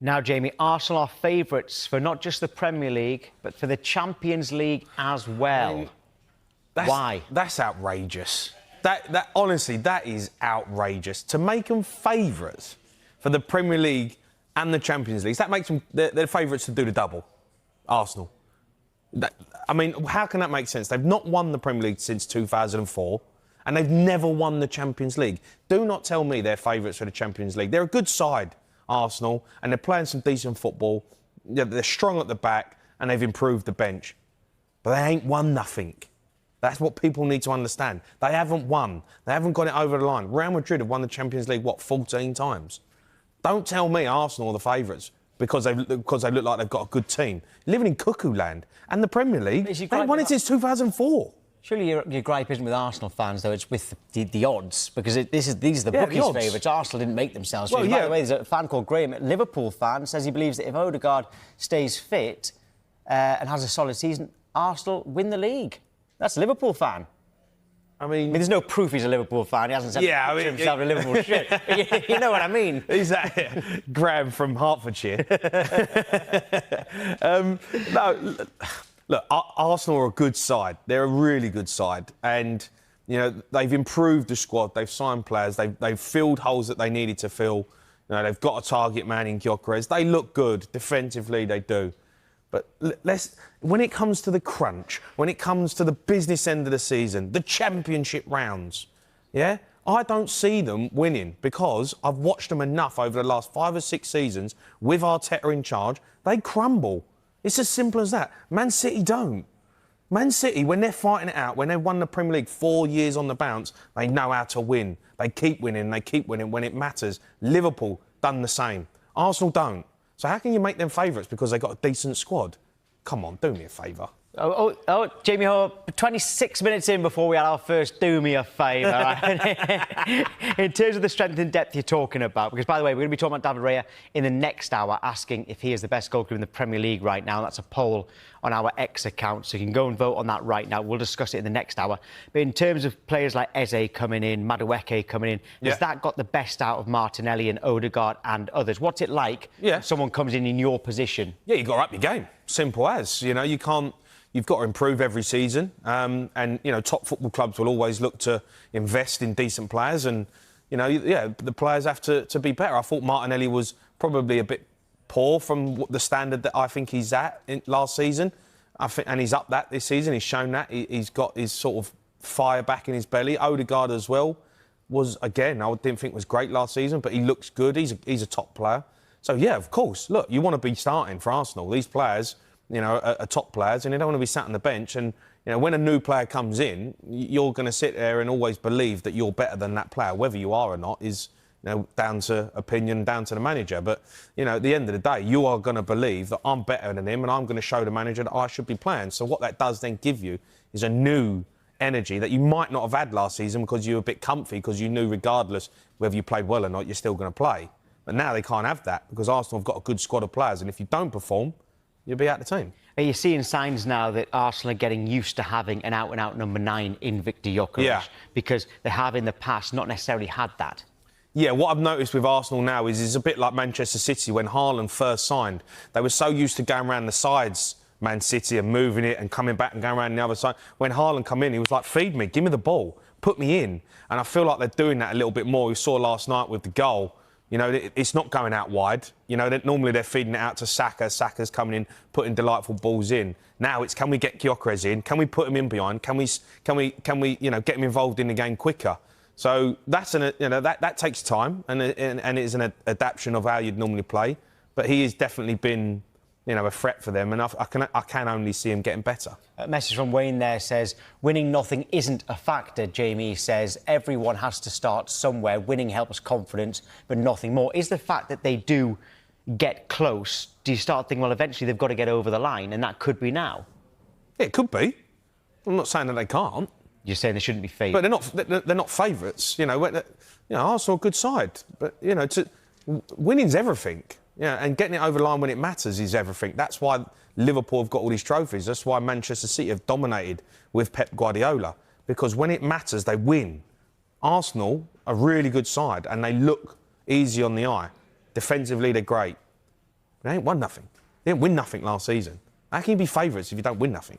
Now, Jamie, Arsenal are favourites for not just the Premier League, but for the Champions League as well. Why? That's outrageous. Honestly, that is outrageous. To make them favourites for the Premier League and the Champions League, that makes them they're favourites to do the double. Arsenal. How can that make sense? They've not won the Premier League since 2004, and they've never won the Champions League. Do not tell me they're favourites for the Champions League. They're a good side, Arsenal, and they're playing some decent football. They're strong at the back, and they've improved the bench. But they ain't won nothing. That's what people need to understand. They haven't won. They haven't got it over the line. Real Madrid have won the Champions League, 14 times? Don't tell me Arsenal are the favourites because they look like they've got a good team. Living in cuckoo land. And the Premier League, they've won it since 2004. Surely your gripe isn't with Arsenal fans, though. It's with the odds, because these are the bookies' favourites. Arsenal didn't make themselves. By the way, there's a fan called Graham, a Liverpool fan, says he believes that if Odegaard stays fit and has a solid season, Arsenal win the league. That's a Liverpool fan. I mean, there's no proof he's a Liverpool fan. He hasn't said himself a Liverpool shit. You know what I mean? He's that Graham from Hertfordshire. No, look, Arsenal are a good side. They're a really good side. And, they've improved the squad. They've signed players. They've filled holes that they needed to fill. They've got a target man in Gyökeres. They look good. Defensively, they do. But when it comes to the crunch, when it comes to the business end of the season, the championship rounds, I don't see them winning because I've watched them enough over the last 5 or 6 seasons with Arteta in charge. They crumble. It's as simple as that. Man City don't. Man City, when they're fighting it out, when they've won the Premier League 4 years on the bounce, they know how to win. They keep winning when it matters. Liverpool done the same. Arsenal don't. So how can you make them favourites because they've got a decent squad? Come on, do me a favour. JamieOHara, 26 minutes in before we had our first do me a favour. In terms of the strength and depth you're talking about, because, by the way, we're going to be talking about David Raya in the next hour, asking if he is the best goalkeeper in the Premier League right now. That's a poll on our X account, so you can go and vote on that right now. We'll discuss it in the next hour. But in terms of players like Eze coming in, Madueke coming in, has that got the best out of Martinelli and Odegaard and others? What's it like when someone comes in your position? Yeah, you've got to up your game. Simple as. You can't... You've got to improve every season, and top football clubs will always look to invest in decent players, and the players have to be better. I thought Martinelli was probably a bit poor from the standard that I think he's at last season. And he's up that this season. He's shown that he's got his sort of fire back in his belly. Odegaard as well was, again, I didn't think was great last season, but he looks good. He's a top player. So of course, look, you want to be starting for Arsenal. These players, are top players, and they don't want to be sat on the bench. And, when a new player comes in, you're going to sit there and always believe that you're better than that player. Whether you are or not is, down to opinion, down to the manager. But, at the end of the day, you are going to believe that I'm better than him and I'm going to show the manager that I should be playing. So what that does then give you is a new energy that you might not have had last season because you were a bit comfy because you knew regardless whether you played well or not, you're still going to play. But now they can't have that because Arsenal have got a good squad of players. And if you don't perform, you'll be out of the team. Are you seeing signs now that Arsenal are getting used to having an out-and-out number 9 in Victor Gyökeres? Because they have in the past not necessarily had that. Yeah, what I've noticed with Arsenal now is it's a bit like Manchester City when Haaland first signed. They were so used to going around the sides, Man City, and moving it and coming back and going around the other side. When Haaland come in, he was like, feed me, give me the ball, put me in. And I feel like they're doing that a little bit more. We saw last night with the goal. It's not going out wide. Normally they're feeding it out to Saka. Saka's coming in, putting delightful balls in. Now it's, can we get Gyökeres in? Can we put him in behind? Can we get him involved in the game quicker? So that's that takes time, and it is an adaptation of how you'd normally play. But he has definitely been, a threat for them, and I can only see him getting better. A message from Wayne there says, winning nothing isn't a factor. Jamie says, everyone has to start somewhere. Winning helps confidence, but nothing more. Is the fact that they do get close, do you start thinking, well, eventually they've got to get over the line, and that could be now? It could be. I'm not saying that they can't. You're saying they shouldn't be favourites? But they're not favourites. Arsenal are a good side. But, winning's everything. And getting it over the line when it matters is everything. That's why Liverpool have got all these trophies. That's why Manchester City have dominated with Pep Guardiola. Because when it matters, they win. Arsenal are a really good side and they look easy on the eye. Defensively, they're great. They ain't won nothing. They didn't win nothing last season. How can you be favourites if you don't win nothing?